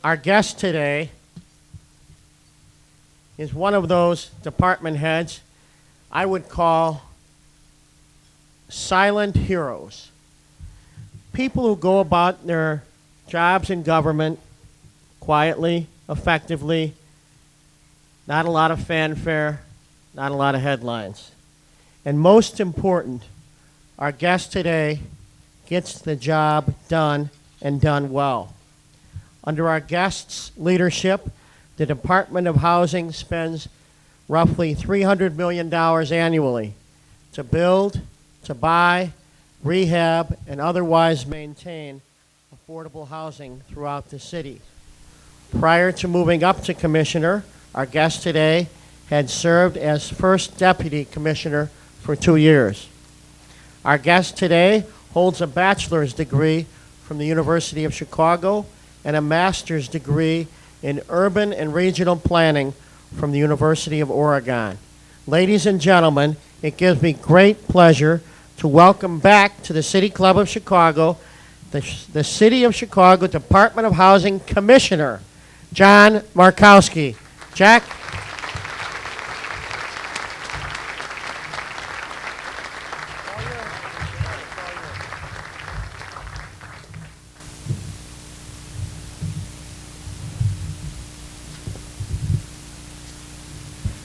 Our guest today is one of those department heads I would call silent heroes. People who go about their jobs in government quietly, effectively, not a lot of fanfare, not a lot of headlines. And most important, our guest today gets the job done and done well. Under our guest's leadership, the Department of Housing spends roughly $300 million annually to build, to buy, rehab, and otherwise maintain affordable housing throughout the city. Prior to moving up to commissioner, our guest today had served as first deputy commissioner for 2 years. Our guest today holds a bachelor's degree from the University of Chicago and a master's degree in urban and regional planning from the University of Oregon. Ladies and gentlemen, it gives me great pleasure to welcome back to the City Club of Chicago the City of Chicago Department of Housing Commissioner, John Markowski. Jack?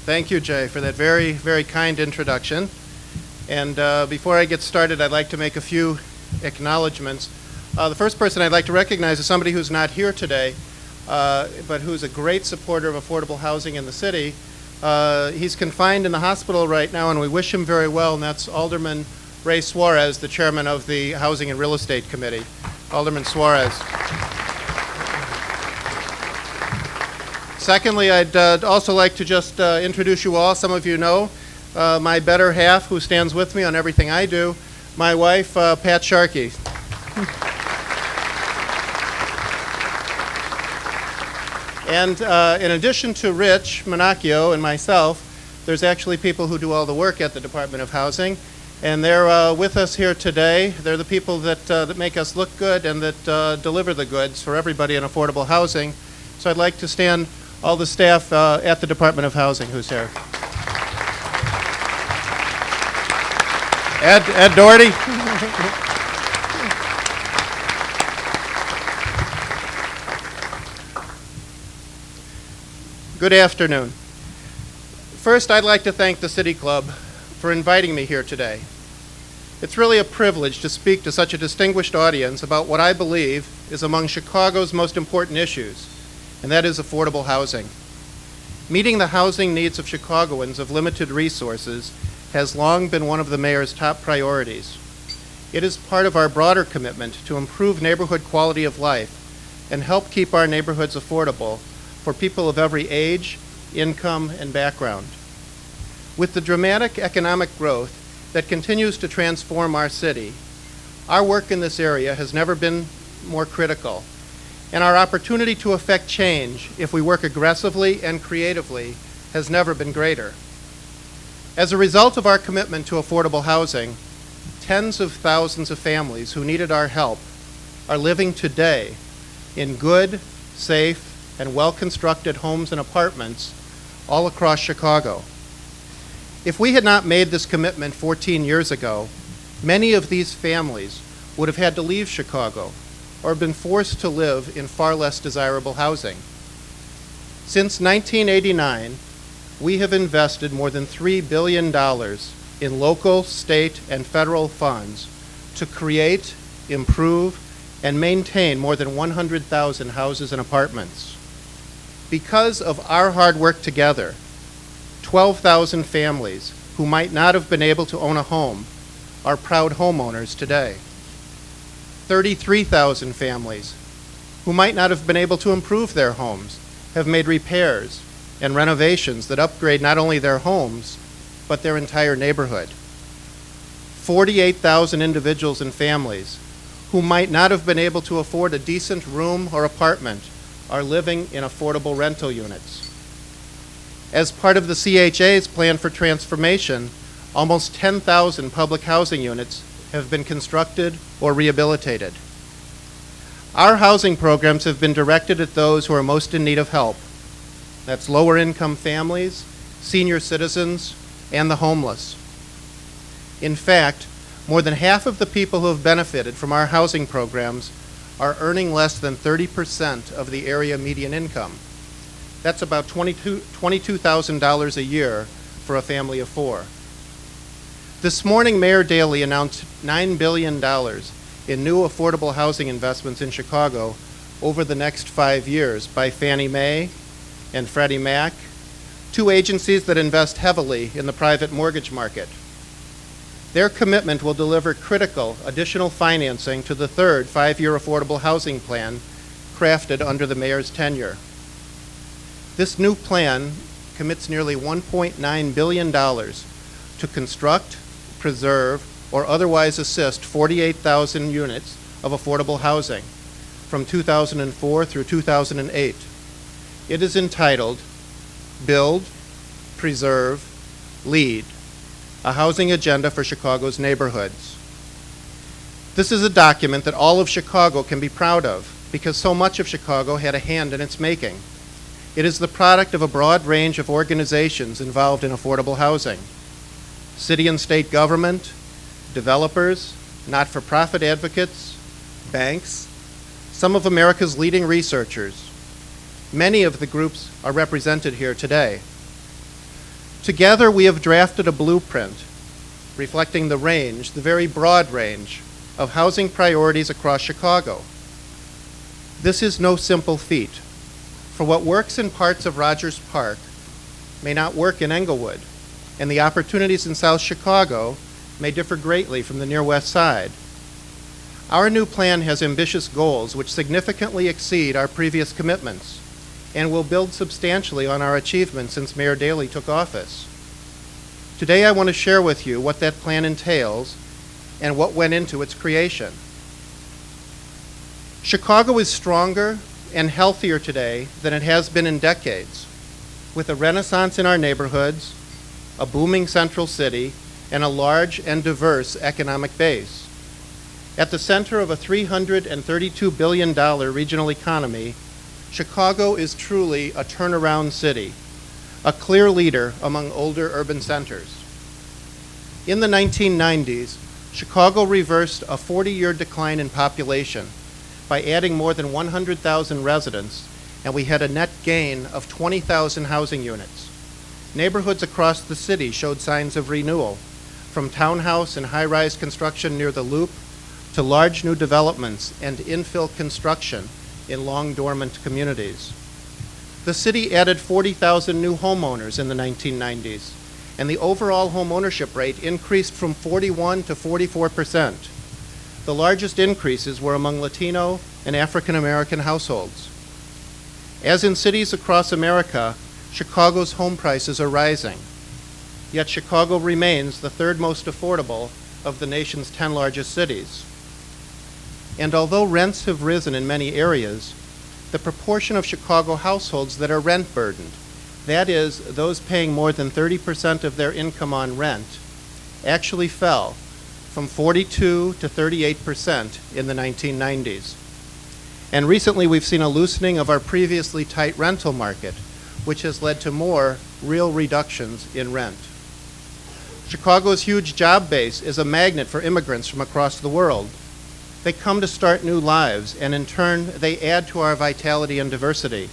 Thank you, Jay, for that very, very kind introduction. And before I get started, I'd like to make a few acknowledgments. The first person I'd like to recognize is somebody who's not here today, but who's a great supporter of affordable housing in the city. He's confined in the hospital right now, and we wish him very well, and that's Alderman Ray Suarez, the chairman of the Housing and Real Estate Committee. Alderman Suarez. Secondly, I'd also like to just introduce you all. Some of you know my better half, who stands with me on everything I do, my wife, Pat Sharkey. And in addition to Rich Monacchio and myself, there's actually people who do all the work at the Department of Housing, and they're with us here today. They're the people that make us look good and that deliver the goods for everybody in affordable housing. So I'd like to stand all the staff at the Department of Housing who's here. Ed Doherty. Good afternoon. First, I'd like to thank the City Club for inviting me here today. It's really a privilege to speak to such a distinguished audience about what I believe is among Chicago's most important issues, and that is affordable housing. Meeting the housing needs of Chicagoans of limited resources has long been one of the mayor's top priorities. It is part of our broader commitment to improve neighborhood quality of life and help keep our neighborhoods affordable for people of every age, income, and background. With the dramatic economic growth that continues to transform our city, our work in this area has never been more critical, and our opportunity to affect change, if we work aggressively and creatively, has never been greater. As a result of our commitment to affordable housing, tens of thousands of families who needed our help are living today in good, safe, and well-constructed homes and apartments all across Chicago. If we had not made this commitment 14 years ago, many of these families would have had to leave Chicago or been forced to live in far less desirable housing. Since 1989, we have invested more than $3 billion in local, state, and federal funds to create, improve, and maintain more than 100,000 houses and apartments. Because of our hard work together, 12,000 families who might not have been able to own a home are proud homeowners today. 33,000 families who might not have been able to improve their homes have made repairs and renovations that upgrade not only their homes, but their entire neighborhood. 48,000 individuals and families who might not have been able to afford a decent room or apartment are living in affordable rental units. As part of the CHA's plan for transformation, almost 10,000 public housing units have been constructed or rehabilitated. Our housing programs have been directed at those who are most in need of help. That's lower income families, senior citizens, and the homeless. In fact, more than half of the people who have benefited from our housing programs are earning less than 30% of the area median income. That's about $22,000 a year for a family of four. This morning, Mayor Daley announced $9 billion in new affordable housing investments in Chicago over the next 5 years by Fannie Mae and Freddie Mac, two agencies that invest heavily in the private mortgage market. Their commitment will deliver critical additional financing to the third 5-year affordable housing plan crafted under the mayor's tenure. This new plan commits nearly $1.9 billion to construct, preserve, or otherwise assist 48,000 units of affordable housing from 2004 through 2008. It is entitled Build, Preserve, Lead, a housing agenda for Chicago's neighborhoods. This is a document that all of Chicago can be proud of because so much of Chicago had a hand in its making. It is the product of a broad range of organizations involved in affordable housing: city and state government, developers, not-for-profit advocates, banks, some of America's leading researchers. Many of the groups are represented here today. Together, we have drafted a blueprint reflecting the range, the very broad range, of housing priorities across Chicago. This is no simple feat, for what works in parts of Rogers Park may not work in Englewood, and the opportunities in South Chicago may differ greatly from the near West Side. Our new plan has ambitious goals which significantly exceed our previous commitments and will build substantially on our achievements since Mayor Daley took office. Today I want to share with you what that plan entails and what went into its creation. Chicago is stronger and healthier today than it has been in decades, with a renaissance in our neighborhoods, a booming central city, and a large and diverse economic base. At the center of a $332 billion regional economy, Chicago is truly a turnaround city, a clear leader among older urban centers. In the 1990s, Chicago reversed a 40-year decline in population by adding more than 100,000 residents, and we had a net gain of 20,000 housing units. Neighborhoods across the city showed signs of renewal, from townhouse and high-rise construction near the Loop to large new developments and infill construction in long-dormant communities. The city added 40,000 new homeowners in the 1990s, and the overall home ownership rate increased from 41 to 44%. The largest increases were among Latino and African American households. As in cities across America, Chicago's home prices are rising. Yet Chicago remains the third most affordable of the nation's 10 largest cities. And although rents have risen in many areas, the proportion of Chicago households that are rent burdened, that is, those paying more than 30% of their income on rent, actually fell from 42 to 38% in the 1990s. And recently we've seen a loosening of our previously tight rental market, which has led to more real reductions in rent. Chicago's huge job base is a magnet for immigrants from across the world. They come to start new lives, and in turn, they add to our vitality and diversity.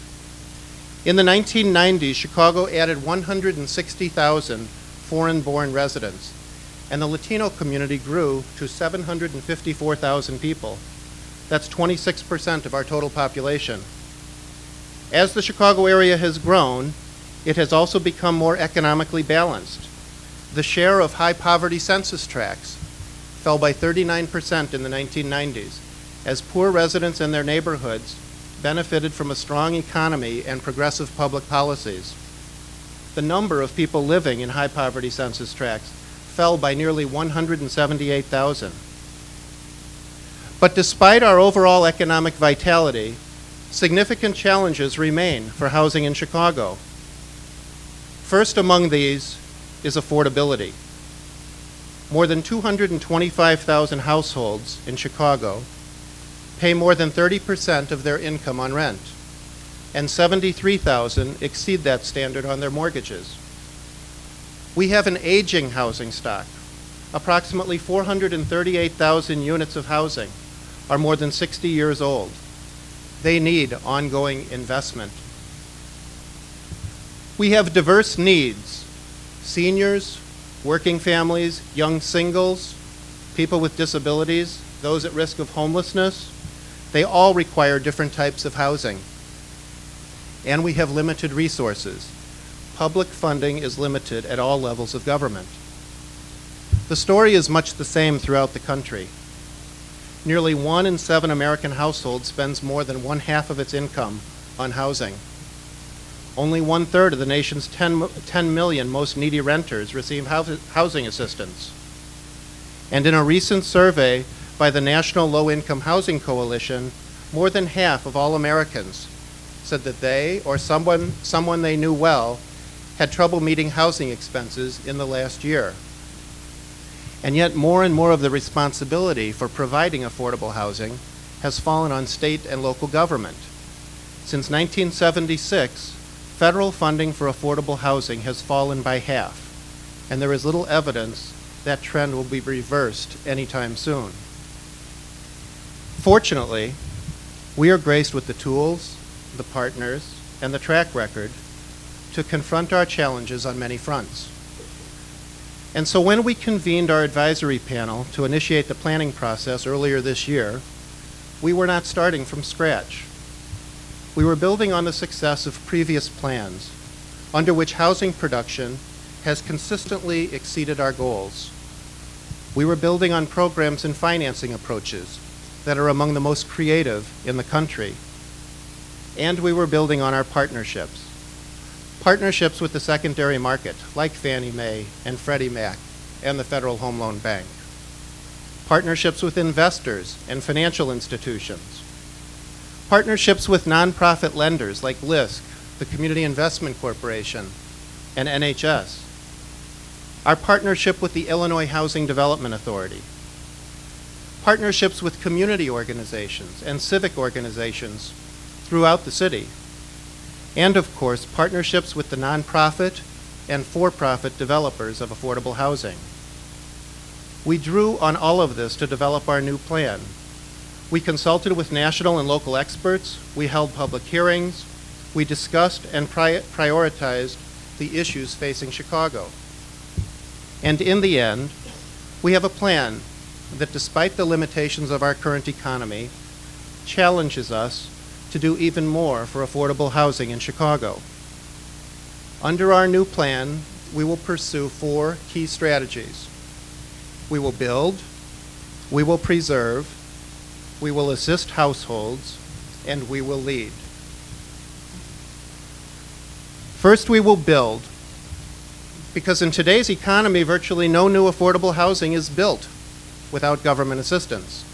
In the 1990s, Chicago added 160,000 foreign-born residents, and the Latino community grew to 754,000 people. That's 26% of our total population. As the Chicago area has grown, it has also become more economically balanced. The share of high-poverty census tracts fell by 39% in the 1990s, as poor residents and their neighborhoods benefited from a strong economy and progressive public policies. The number of people living in high-poverty census tracts fell by nearly 178,000. But despite our overall economic vitality, significant challenges remain for housing in Chicago. First among these is affordability. More than 225,000 households in Chicago pay more than 30% of their income on rent, and 73,000 exceed that standard on their mortgages. We have an aging housing stock. Approximately 438,000 units of housing are more than 60 years old. They need ongoing investment. We have diverse needs: seniors, working families, young singles, people with disabilities, those at risk of homelessness. They all require different types of housing. And we have limited resources. Public funding is limited at all levels of government. The story is much the same throughout the country. Nearly 1 in 7 American households spends more than 1/2 of its income on housing. Only 1/3 of the nation's 10 million most needy renters receive housing assistance. And in a recent survey by the National Low-Income Housing Coalition, more than half of all Americans said that they or someone they knew well had trouble meeting housing expenses in the last year. And yet more and more of the responsibility for providing affordable housing has fallen on state and local government. Since 1976, federal funding for affordable housing has fallen by half, and there is little evidence that trend will be reversed anytime soon. Fortunately, we are graced with the tools, the partners, and the track record to confront our challenges on many fronts. And so when we convened our advisory panel to initiate the planning process earlier this year, we were not starting from scratch. We were building on the success of previous plans, under which housing production has consistently exceeded our goals. We were building on programs and financing approaches that are among the most creative in the country. And we were building on our partnerships. Partnerships with the secondary market, like Fannie Mae and Freddie Mac and the Federal Home Loan Bank. Partnerships with investors and financial institutions. Partnerships with nonprofit lenders like LISC, the Community Investment Corporation, and NHS. Our partnership with the Illinois Housing Development Authority. Partnerships with community organizations and civic organizations throughout the city. And of course, partnerships with the nonprofit and for-profit developers of affordable housing. We drew on all of this to develop our new plan. We consulted with national and local experts, we held public hearings, we discussed and prioritized the issues facing Chicago. And in the end, we have a plan that, despite the limitations of our current economy, challenges us to do even more for affordable housing in Chicago. Under our new plan, we will pursue 4 key strategies. We will build, we will preserve, we will assist households, and we will lead. First, we will build, because in today's economy, virtually no new affordable housing is built without government assistance.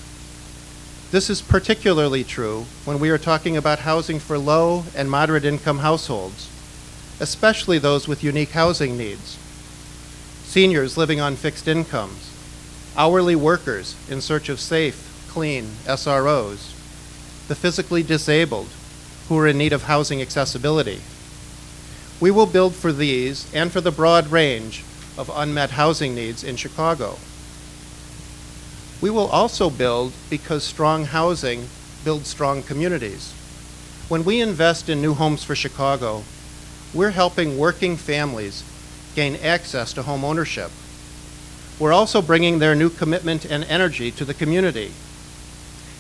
This is particularly true when we are talking about housing for low and moderate income households, especially those with unique housing needs. Seniors living on fixed incomes, hourly workers in search of safe, clean SROs, the physically disabled who are in need of housing accessibility. We will build for these and for the broad range of unmet housing needs in Chicago. We will also build because strong housing builds strong communities. When we invest in new homes for Chicago, we're helping working families gain access to home ownership. We're also bringing their new commitment and energy to the community.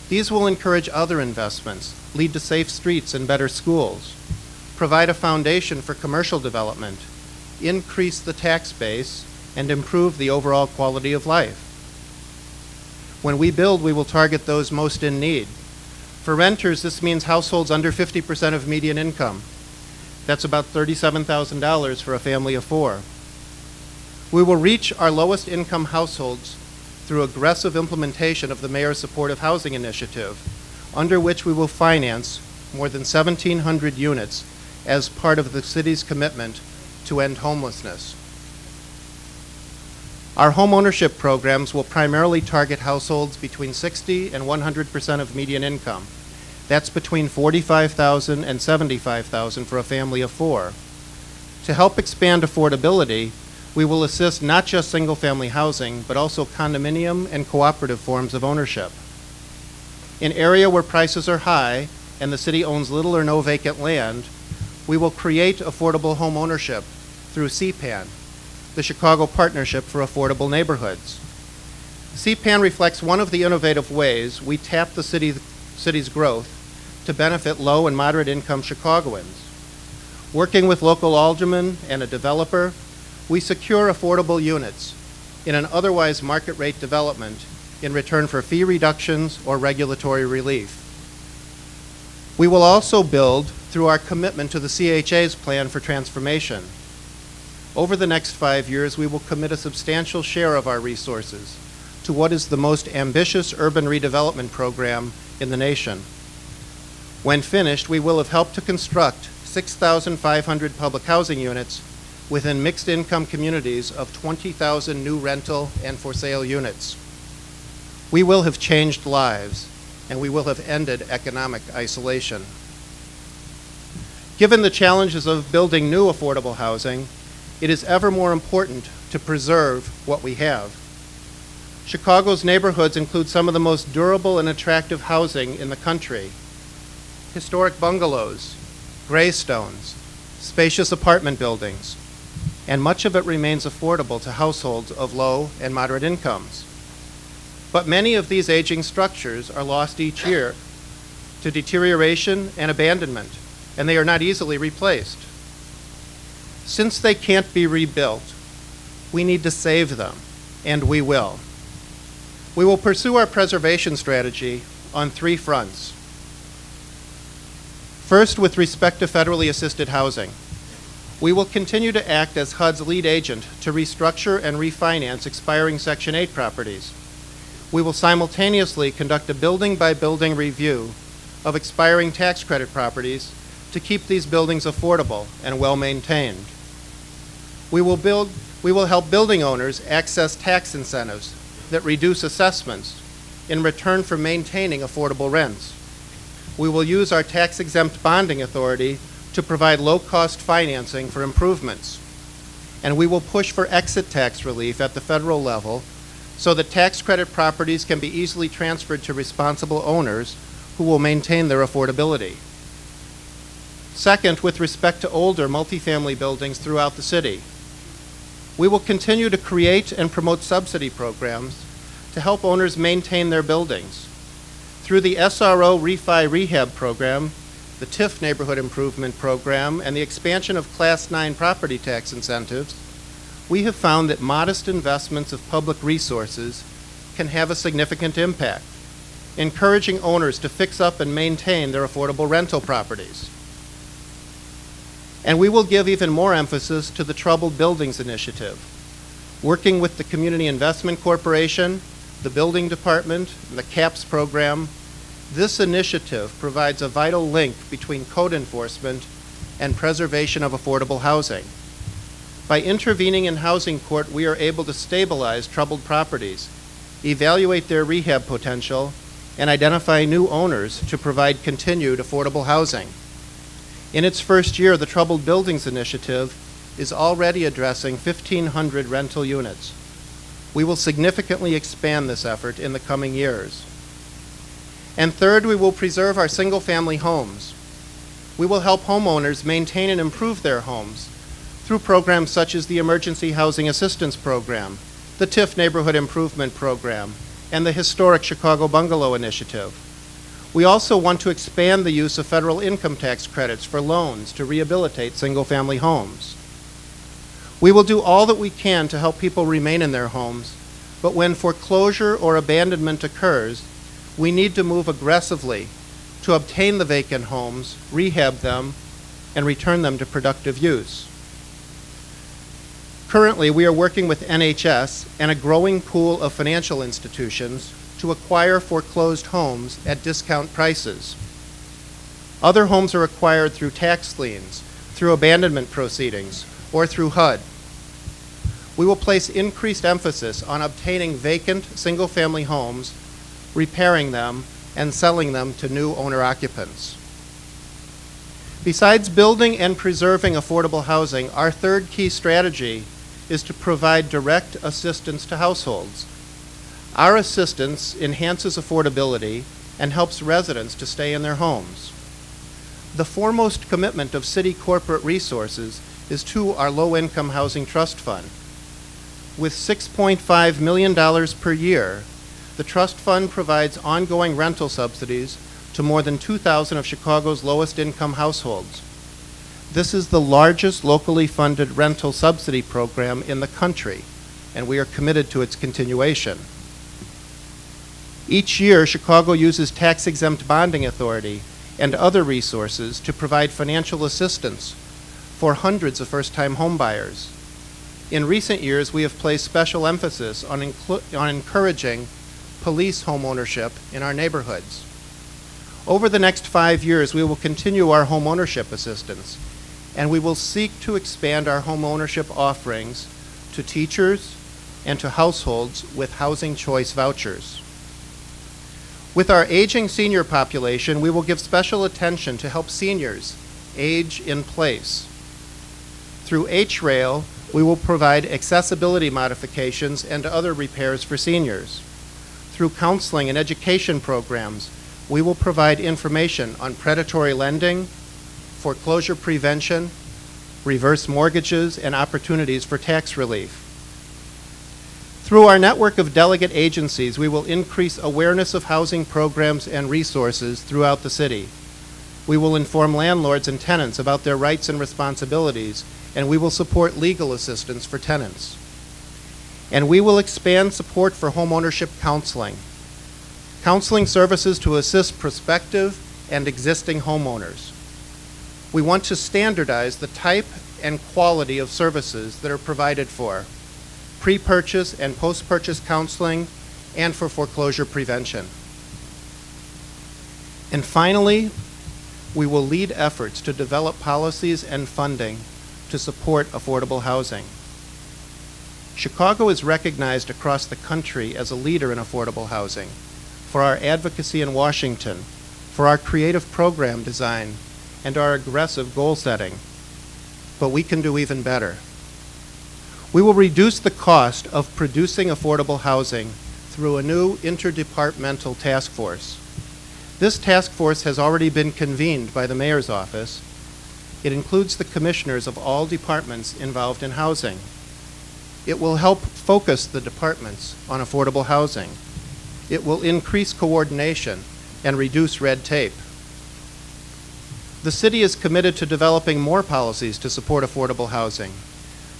These will encourage other investments, lead to safe streets and better schools, provide a foundation for commercial development, increase the tax base, and improve the overall quality of life. When we build, we will target those most in need. For renters, this means households under 50% of median income. That's about $37,000 for a family of 4. We will reach our lowest income households through aggressive implementation of the Mayor's Supportive Housing Initiative, under which we will finance more than 1,700 units as part of the city's commitment to end homelessness. Our homeownership programs will primarily target households between 60 and 100% of median income. That's between $45,000 and $75,000 for a family of 4. To help expand affordability, we will assist not just single-family housing, but also condominium and cooperative forms of ownership. In area where prices are high and the city owns little or no vacant land, we will create affordable home ownership through CPAN, the Chicago Partnership for Affordable Neighborhoods. CPAN reflects one of the innovative ways we tap the city's growth to benefit low and moderate income Chicagoans. Working with local aldermen and a developer, we secure affordable units in an otherwise market rate development in return for fee reductions or regulatory relief. We will also build through our commitment to the CHA's plan for transformation. Over the next 5 years, we will commit a substantial share of our resources to what is the most ambitious urban redevelopment program in the nation. When finished, we will have helped to construct 6,500 public housing units within mixed income communities of 20,000 new rental and for sale units. We will have changed lives, and we will have ended economic isolation. Given the challenges of building new affordable housing, it is ever more important to preserve what we have. Chicago's neighborhoods include some of the most durable and attractive housing in the country. Historic bungalows, graystones, spacious apartment buildings, and much of it remains affordable to households of low and moderate incomes. But many of these aging structures are lost each year to deterioration and abandonment, and they are not easily replaced. Since they can't be rebuilt, we need to save them, and we will. We will pursue our preservation strategy on 3 fronts. First, with respect to federally assisted housing, we will continue to act as HUD's lead agent to restructure and refinance expiring Section 8 properties. We will simultaneously conduct a building-by-building review of expiring tax credit properties to keep these buildings affordable and well-maintained. We will help building owners access tax incentives that reduce assessments in return for maintaining affordable rents. We will use our tax-exempt bonding authority to provide low-cost financing for improvements. And we will push for exit tax relief at the federal level so that tax credit properties can be easily transferred to responsible owners who will maintain their affordability. Second, with respect to older multifamily buildings throughout the city, we will continue to create and promote subsidy programs to help owners maintain their buildings. Through the SRO Refi Rehab Program, the TIF Neighborhood Improvement Program, and the expansion of Class 9 property tax incentives, we have found that modest investments of public resources can have a significant impact, encouraging owners to fix up and maintain their affordable rental properties. And we will give even more emphasis to the Troubled Buildings Initiative, working with the Community Investment Corporation, the Building Department, and the CAPS program. This initiative provides a vital link between code enforcement and preservation of affordable housing. By intervening in housing court, we are able to stabilize troubled properties, evaluate their rehab potential, and identify new owners to provide continued affordable housing. In its first year, the Troubled Buildings Initiative is already addressing 1,500 rental units. We will significantly expand this effort in the coming years. And third, we will preserve our single-family homes. We will help homeowners maintain and improve their homes through programs such as the Emergency Housing Assistance Program, the TIF Neighborhood Improvement Program, and the historic Chicago Bungalow Initiative. We also want to expand the use of federal income tax credits for loans to rehabilitate single-family homes. We will do all that we can to help people remain in their homes, but when foreclosure or abandonment occurs, we need to move aggressively to obtain the vacant homes, rehab them, and return them to productive use. Currently, we are working with NHS and a growing pool of financial institutions to acquire foreclosed homes at discount prices. Other homes are acquired through tax liens, through abandonment proceedings, or through HUD. We will place increased emphasis on obtaining vacant single-family homes, repairing them, and selling them to new owner-occupants. Besides building and preserving affordable housing, our third key strategy is to provide direct assistance to households. Our assistance enhances affordability and helps residents to stay in their homes. The foremost commitment of city corporate resources is to our low-income housing trust fund. With $6.5 million per year, the trust fund provides ongoing rental subsidies to more than 2,000 of Chicago's lowest income households. This is the largest locally funded rental subsidy program in the country, and we are committed to its continuation. Each year, Chicago uses tax-exempt bonding authority and other resources to provide financial assistance for hundreds of first-time homebuyers. In recent years, we have placed special emphasis on encouraging police homeownership in our neighborhoods. Over the next 5 years, we will continue our homeownership assistance, and we will seek to expand our homeownership offerings to teachers and to households with housing choice vouchers. With our aging senior population, we will give special attention to help seniors age in place. Through H-Rail, we will provide accessibility modifications and other repairs for seniors. Through counseling and education programs, we will provide information on predatory lending, foreclosure prevention, reverse mortgages, and opportunities for tax relief. Through our network of delegate agencies, we will increase awareness of housing programs and resources throughout the city. We will inform landlords and tenants about their rights and responsibilities, and we will support legal assistance for tenants. And we will expand support for homeownership counseling services to assist prospective and existing homeowners. We want to standardize the type and quality of services that are provided for pre-purchase and post-purchase counseling, and for foreclosure prevention. And finally, we will lead efforts to develop policies and funding to support affordable housing. Chicago is recognized across the country as a leader in affordable housing for our advocacy in Washington, for our creative program design, and our aggressive goal setting. But we can do even better. We will reduce the cost of producing affordable housing through a new interdepartmental task force. This task force has already been convened by the mayor's office. It includes the commissioners of all departments involved in housing. It will help focus the departments on affordable housing. It will increase coordination and reduce red tape. The city is committed to developing more policies to support affordable housing.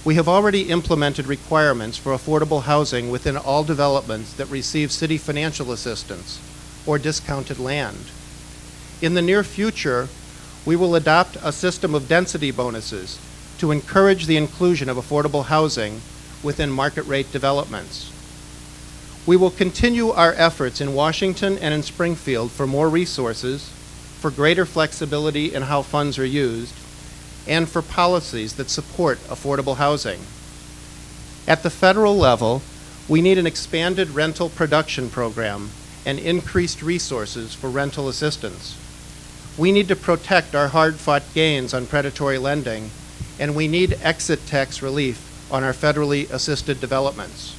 We have already implemented requirements for affordable housing within all developments that receive city financial assistance or discounted land. In the near future, we will adopt a system of density bonuses to encourage the inclusion of affordable housing within market rate developments. We will continue our efforts in Washington and in Springfield for more resources, for greater flexibility in how funds are used, and for policies that support affordable housing. At the federal level, we need an expanded rental production program and increased resources for rental assistance. We need to protect our hard-fought gains on predatory lending, and we need exit tax relief on our federally assisted developments.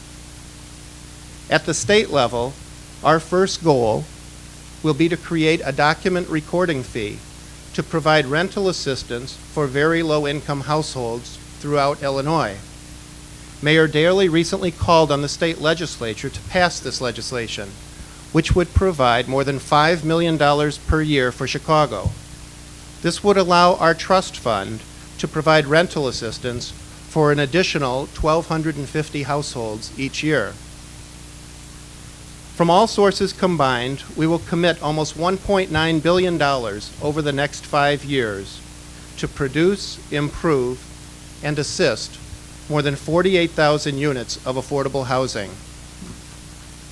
At the state level, our first goal will be to create a document recording fee to provide rental assistance for very low-income households throughout Illinois. Mayor Daley recently called on the state legislature to pass this legislation, which would provide more than $5 million per year for Chicago. This would allow our trust fund to provide rental assistance for an additional 1,250 households each year. From all sources combined, we will commit almost $1.9 billion over the next 5 years to produce, improve, and assist more than 48,000 units of affordable housing.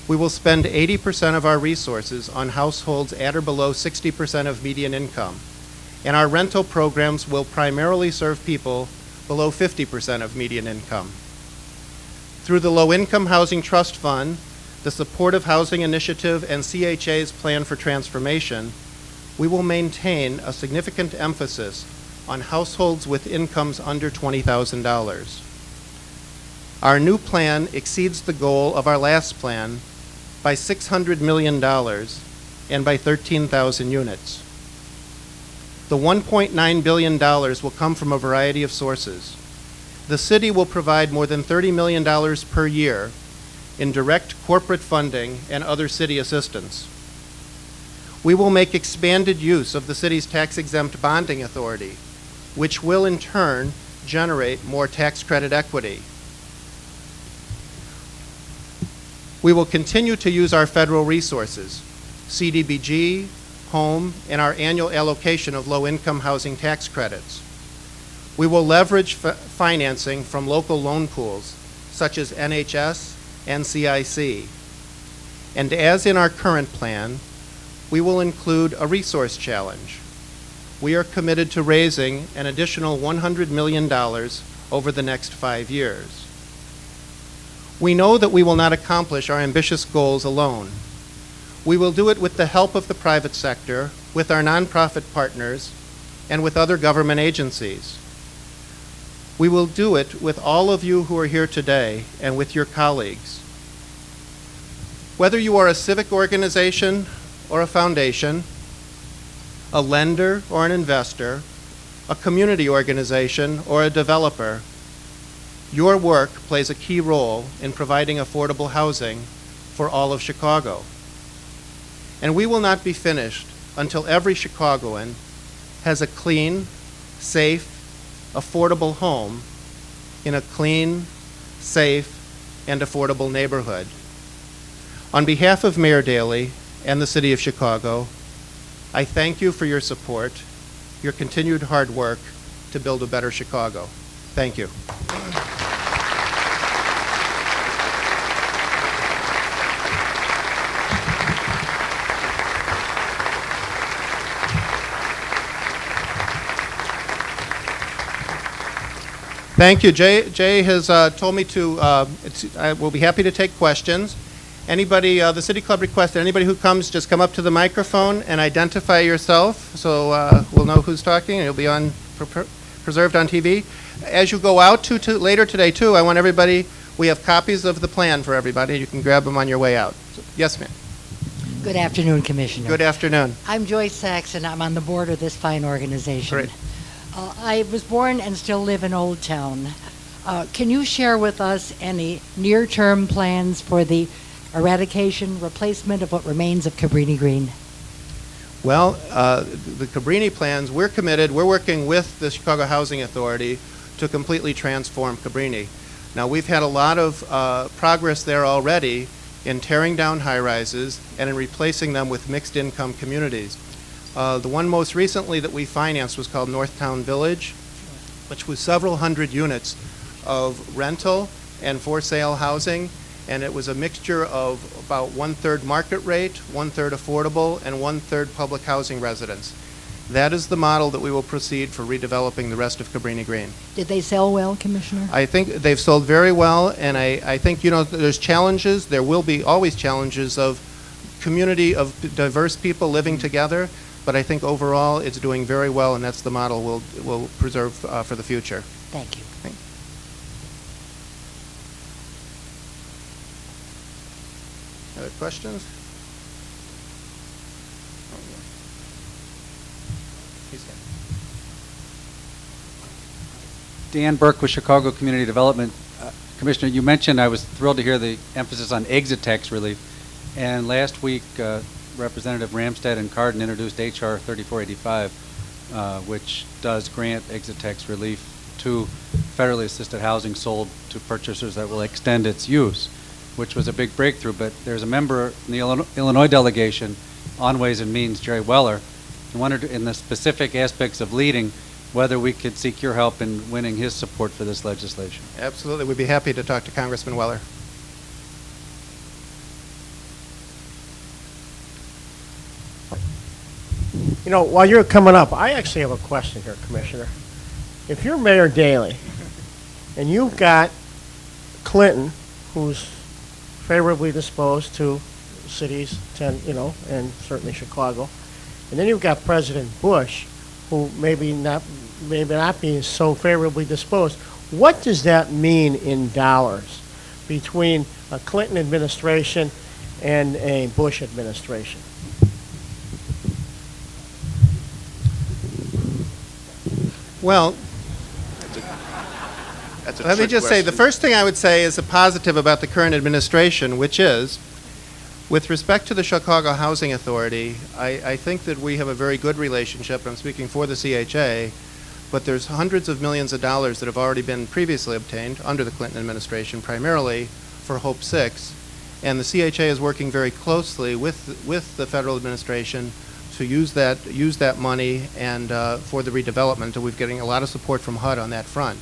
We will spend 80% of our resources on households at or below 60% of median income, and our rental programs will primarily serve people below 50% of median income. Through the Low Income Housing Trust Fund, the Supportive Housing Initiative, and CHA's Plan for Transformation, we will maintain a significant emphasis on households with incomes under $20,000. Our new plan exceeds the goal of our last plan by $600 million and by 13,000 units. The $1.9 billion will come from a variety of sources. The city will provide more than $30 million per year in direct corporate funding and other city assistance. We will make expanded use of the city's tax-exempt bonding authority, which will in turn generate more tax credit equity. We will continue to use our federal resources, CDBG, home, and our annual allocation of low-income housing tax credits. We will leverage financing from local loan pools, such as NHS and CIC. And as in our current plan, we will include a resource challenge. We are committed to raising an additional $100 million over the next 5 years. We know that we will not accomplish our ambitious goals alone. We will do it with the help of the private sector, with our nonprofit partners, and with other government agencies. We will do it with all of you who are here today and with your colleagues. Whether you are a civic organization or a foundation, a lender or an investor, a community organization or a developer, your work plays a key role in providing affordable housing for all of Chicago. And we will not be finished until every Chicagoan has a clean, safe, affordable home in a clean, safe, and affordable neighborhood. On behalf of Mayor Daley and the City of Chicago, I thank you for your support, your continued hard work to build a better Chicago. Thank you. Thank you. Jay has told me to, I will be happy to take questions. Anybody, the City Club requested, anybody who comes, just come up to the microphone and identify yourself so we'll know who's talking and you'll be on, preserved on TV. As you go out later today too, I want everybody, we have copies of the plan for everybody. You can grab them on your way out. So, yes, ma'am. Good afternoon, Commissioner. Good afternoon. I'm Joyce Saxon. I'm on the board of this fine organization. Great. I was born and still live in Old Town. Can you share with us any near-term plans for the eradication, replacement of what remains of Cabrini-Green? Well, the Cabrini plans, we're committed, we're working with the Chicago Housing Authority to completely transform Cabrini. Now, we've had a lot of progress there already in tearing down high-rises and in replacing them with mixed-income communities. The one most recently that we financed was called Northtown Village, which was several hundred units of rental and for-sale housing, and it was a mixture of about 1/3 market rate, 1/3 affordable, and 1/3 public housing residents. That is the model that we will proceed for redeveloping the rest of Cabrini-Green. Did they sell well, Commissioner? I think they've sold very well, and I think, you know, there's challenges. There will be always challenges of community of diverse people living together, but I think overall it's doing very well, and that's the model we'll preserve for the future. Thank you. Other questions? Dan Burke with Chicago Community Development. Commissioner, you mentioned, I was thrilled to hear the emphasis on exit tax relief. And last week, Representative Ramstad and Cardin introduced H.R. 3485, which does grant exit tax relief to federally assisted housing sold to purchasers that will extend its use, which was a big breakthrough. But there's a member in the Illinois delegation on Ways and Means, Jerry Weller, who wondered in the specific aspects of leading whether we could seek your help in winning his support for this legislation. Absolutely. We'd be happy to talk to Congressman Weller. You know, while you're coming up, I actually have a question here, Commissioner. If you're Mayor Daley and you've got Clinton who's favorably disposed to cities, and certainly Chicago. And then you've got President Bush, who maybe not being so favorably disposed. What does that mean in dollars between a Clinton administration and a Bush administration? Well, That's a let me trick just say, the question. first thing I would say is a positive about the current administration, which is, with respect to the Chicago Housing Authority, I think that we have a very good relationship. I'm speaking for the CHA, but there's hundreds of millions of dollars that have already been previously obtained under the Clinton administration, primarily for Hope 6, and the CHA is working very closely with the federal administration to use that money and for the redevelopment, and we're getting a lot of support from HUD on that front.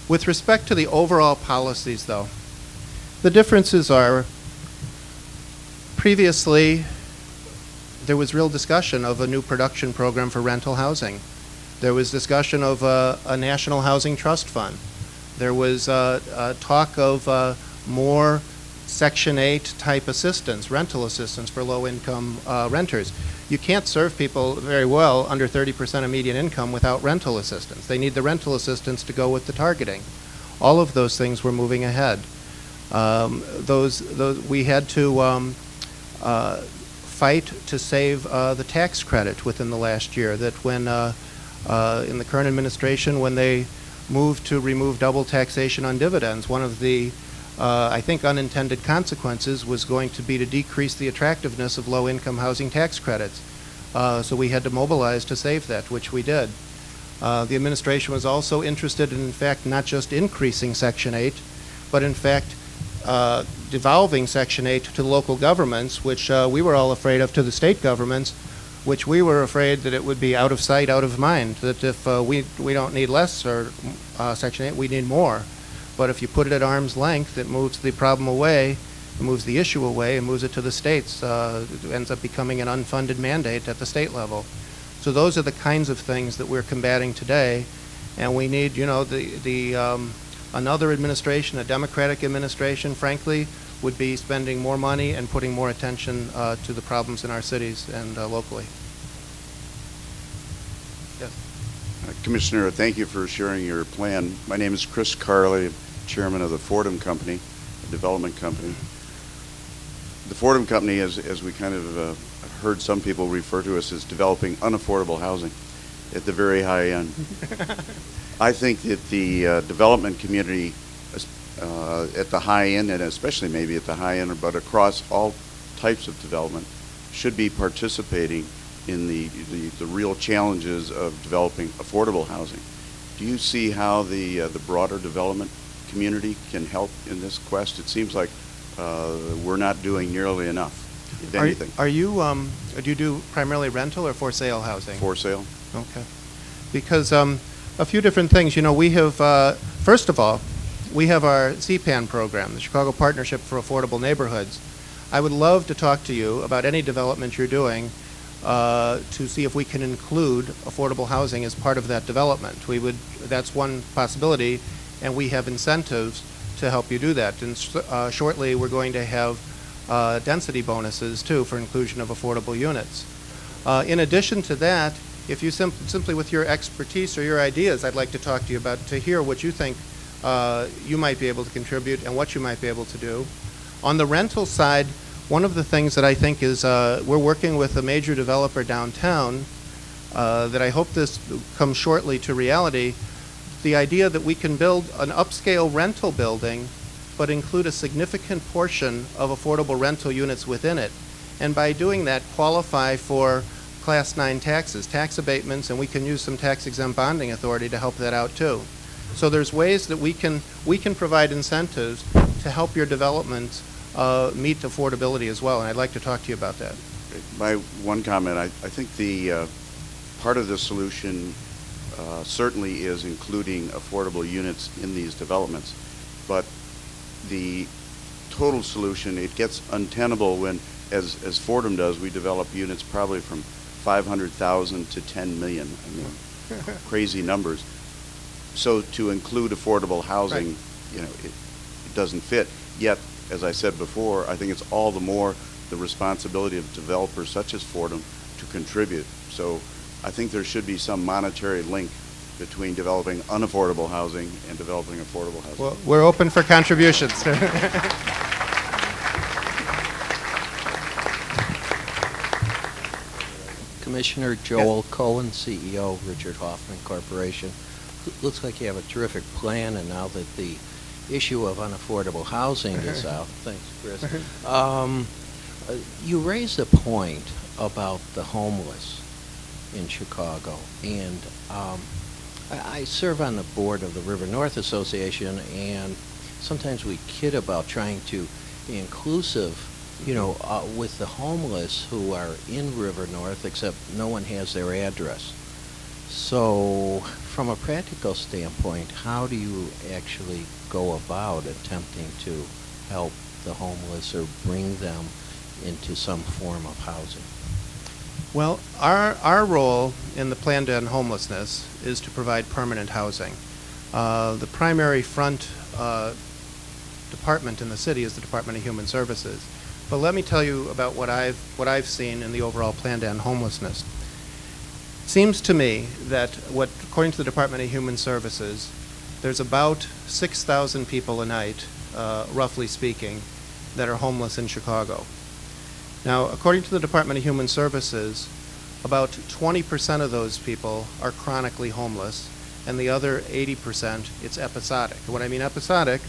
With respect to the overall policies, though, the differences are, previously, there was real discussion of a new production program for rental housing. There was discussion of a national housing trust fund. There was talk of more Section 8 type assistance, rental assistance for low-income renters. You can't serve people very well under 30% of median income without rental assistance. They need the rental assistance to go with the targeting. All of those things were moving ahead. We had to fight to save the tax credit within the last year. That when in the current administration, when they moved to remove double taxation on dividends, one of the I think unintended consequences was going to be to decrease the attractiveness of low-income housing tax credits. So we had to mobilize to save that, which we did. The administration was also interested in fact, not just increasing Section 8, but in fact, devolving Section 8 to local governments, which we were all afraid of, to the state governments, which we were afraid that it would be out of sight, out of mind, that if we don't need less or Section 8, we need more. But if you put it at arm's length, it moves the problem away, it moves the issue away, and moves it to the states. It ends up becoming an unfunded mandate at the state level. So those are the kinds of things that we're combating today, and we need, another administration, a Democratic administration, frankly, would be spending more money and putting more attention to the problems in our cities and locally. Yes. Commissioner, thank you for sharing your plan. My name is Chris Carley, chairman of the Fordham Company, a development company. The Fordham Company, as we kind of heard some people refer to us, as developing unaffordable housing at the very high end. I think that the development community at the high end, and especially maybe at the high end, but across all types of development, should be participating in the real challenges of developing affordable housing. Do you see how the broader development community can help in this quest? It seems like we're not doing nearly enough, if anything. Do you do primarily rental or for sale housing? For sale. Okay. Because a few different things. We have, first of all, we have our CPAN program, the Chicago Partnership for Affordable Neighborhoods. I would love to talk to you about any development you're doing to see if we can include affordable housing as part of that development. That's one possibility, and we have incentives to help you do that. And shortly, we're going to have density bonuses, too, for inclusion of affordable units. In addition to that, if you simply with your expertise or your ideas, I'd like to talk to you about, to hear what you think you might be able to contribute and what you might be able to do. On the rental side, one of the things that I think is we're working with a major developer downtown that I hope this comes shortly to reality, the idea that we can build an upscale rental building but include a significant portion of affordable rental units within it. And by doing that, qualify for Class 9 taxes, tax abatements, and we can use some tax-exempt bonding authority to help that out too. So there's ways that we can provide incentives to help your development meet affordability as well, and I'd like to talk to you about that. My one comment, I think the part of the solution certainly is including affordable units in these developments, but the total solution, it gets untenable when, as Fordham does, we develop units probably from 500,000 to 10 million. I mean, crazy numbers. So to include affordable housing, right, it doesn't fit. Yet, as I said before, I think it's all the more the responsibility of developers such as Fordham to contribute. So I think there should be some monetary link between developing unaffordable housing and developing affordable housing. Well, we're open for contributions. Commissioner Joel Cohen, CEO, Richard Hoffman Corporation. Looks like you have a terrific plan, and now that the issue of unaffordable housing is out, thanks, Chris. You raised a point about the homeless in Chicago, and I serve on the board of the River North Association, and sometimes we kid about trying to be inclusive, with the homeless who are in River North, except no one has their address. So, from a practical standpoint, how do you actually go about attempting to help the homeless or bring them into some form of housing? Well, our role in the plan to end homelessness is to provide permanent housing. The primary front department in the city is the Department of Human Services. But let me tell you about what I've seen in the overall plan to end homelessness. It seems to me that according to the Department of Human Services, there's about 6,000 people a night, roughly speaking, that are homeless in Chicago. Now, according to the Department of Human Services, about 20% of those people are chronically homeless, and the other 80%, it's episodic. What I mean episodic,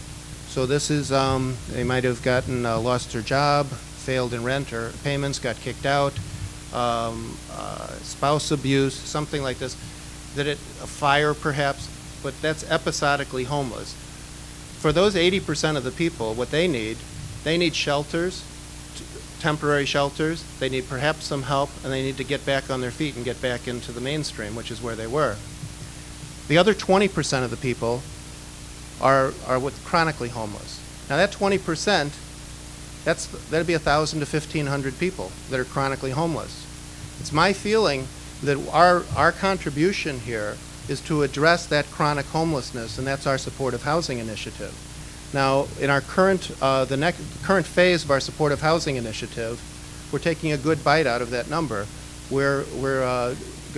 so this is, they might have lost their job, failed in rent or payments, got kicked out, spouse abuse, something like this, a fire perhaps, but that's episodically homeless. For those 80% of the people, what they need shelters, temporary shelters, they need perhaps some help, and they need to get back on their feet and get back into the mainstream, which is where they were. The other 20% of the people are with chronically homeless. Now that 20%, that'd be 1,000 to 1,500 people that are chronically homeless. It's my feeling that our contribution here is to address that chronic homelessness, and that's our supportive housing initiative. Now, in our current phase of our supportive housing initiative, we're taking a good bite out of that number. We're going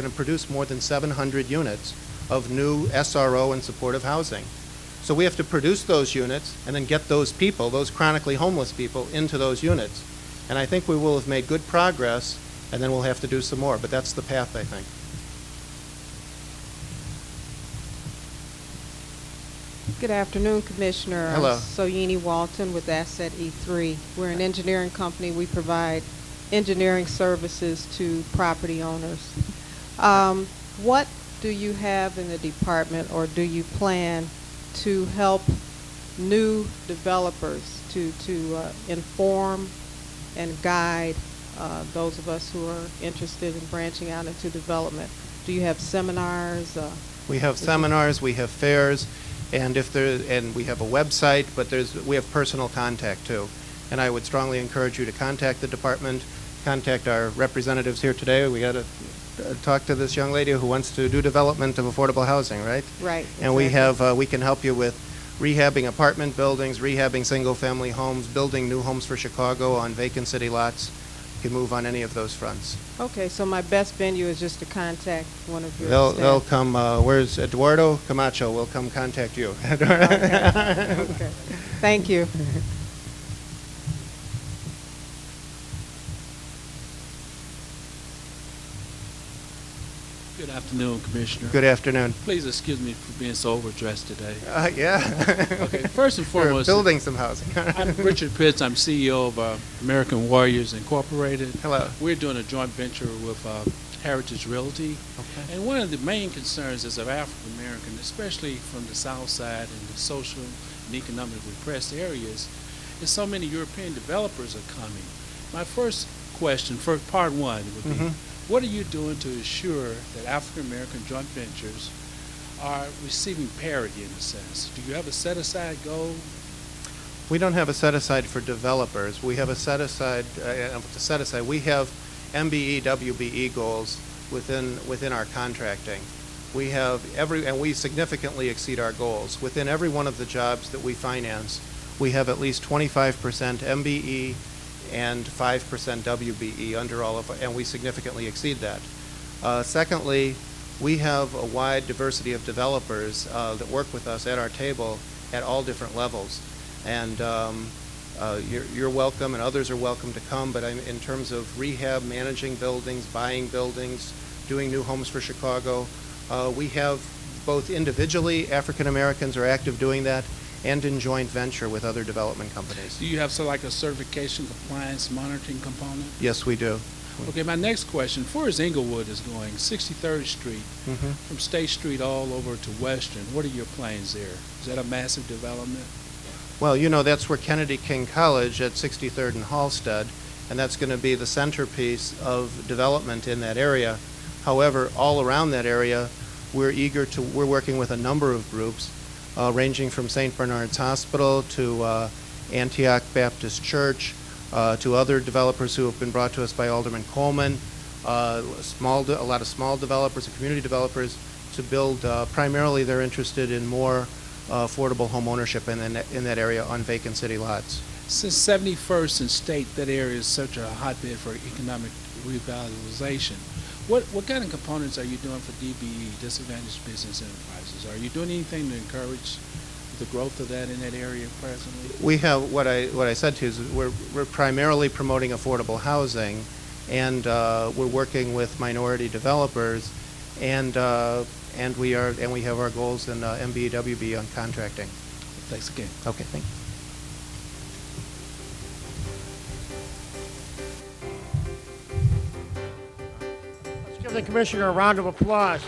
to produce more than 700 units of new SRO and supportive housing. So we have to produce those units and then get those people, those chronically homeless people, into those units. And I think we will have made good progress, and then we'll have to do some more. But that's the path, I think. Good afternoon, Commissioner. Hello. Soyini Walton with Asset E3. We're an engineering company. We provide engineering services to property owners. What do you have in the department, or do you plan to help new developers to inform and guide those of us who are interested in branching out into development? Do you have seminars? We have seminars, we have fairs, and we have a website, but we have personal contact too. And I would strongly encourage you to contact the department, contact our representatives here today. We got to talk to this young lady who wants to do development of affordable housing, right? Right. And exactly. we can help you with rehabbing apartment buildings, rehabbing single-family homes, building new homes for Chicago on vacant city lots. You can move on any of those fronts. Okay, so my best venue is just to contact one of your They'll staff. come. Where's Eduardo Camacho? Will come contact you. Okay. Thank you. Good afternoon, Commissioner. Good afternoon. Please excuse me for being so overdressed today. Yeah. Okay, first and We're foremost, building some housing. I'm Richard Pitts. I'm CEO of American Warriors Incorporated. Hello. We're doing a joint venture with Heritage Realty. Okay. And one of the main concerns is of African American, especially from the South Side and the social and economic repressed areas, is so many European developers are coming. My first question, for part one, would be, what are you doing to ensure that African American joint ventures are receiving parity in a sense? Do you have a set-aside goal? We don't have a set-aside for developers. We have a set-aside, we have MBE, WBE goals within our contracting. We have and we significantly exceed our goals. Within every one of the jobs that we finance, we have at least 25% MBE and 5% WBE under all of, and we significantly exceed that. Secondly, we have a wide diversity of developers that work with us at our table at all different levels. And you're welcome, and others are welcome to come, but in terms of rehab, managing buildings, buying buildings, doing new homes for Chicago, we have both individually, African Americans are active doing that, and in joint venture with other development companies. Do you have like a certification compliance monitoring component? Yes, we do. Okay, my next question, far as Inglewood is going, 63rd Street, from State Street all over to Western, what are your plans there? Is that a massive development? Well, you know, that's where Kennedy King College at 63rd and Halsted, and that's going to be the centerpiece of development in that area. However, all around that area, we're working with a number of groups, ranging from St. Bernard's Hospital to Antioch Baptist Church, to other developers who have been brought to us by Alderman Coleman, a lot of small developers and community developers to build, primarily they're interested in more affordable home ownership in that area on vacant city lots. Since 71st and State, that area is such a hotbed for economic revitalization. What kind of components are you doing for DBE, disadvantaged business enterprises? Are you doing anything to encourage the growth of that in that area presently? We have, what I said to you is we're primarily promoting affordable housing, and we're working with minority developers, and we have our goals in MBE, WB on contracting. Thanks again. Okay, thank you. Let's give the commissioner a round of applause.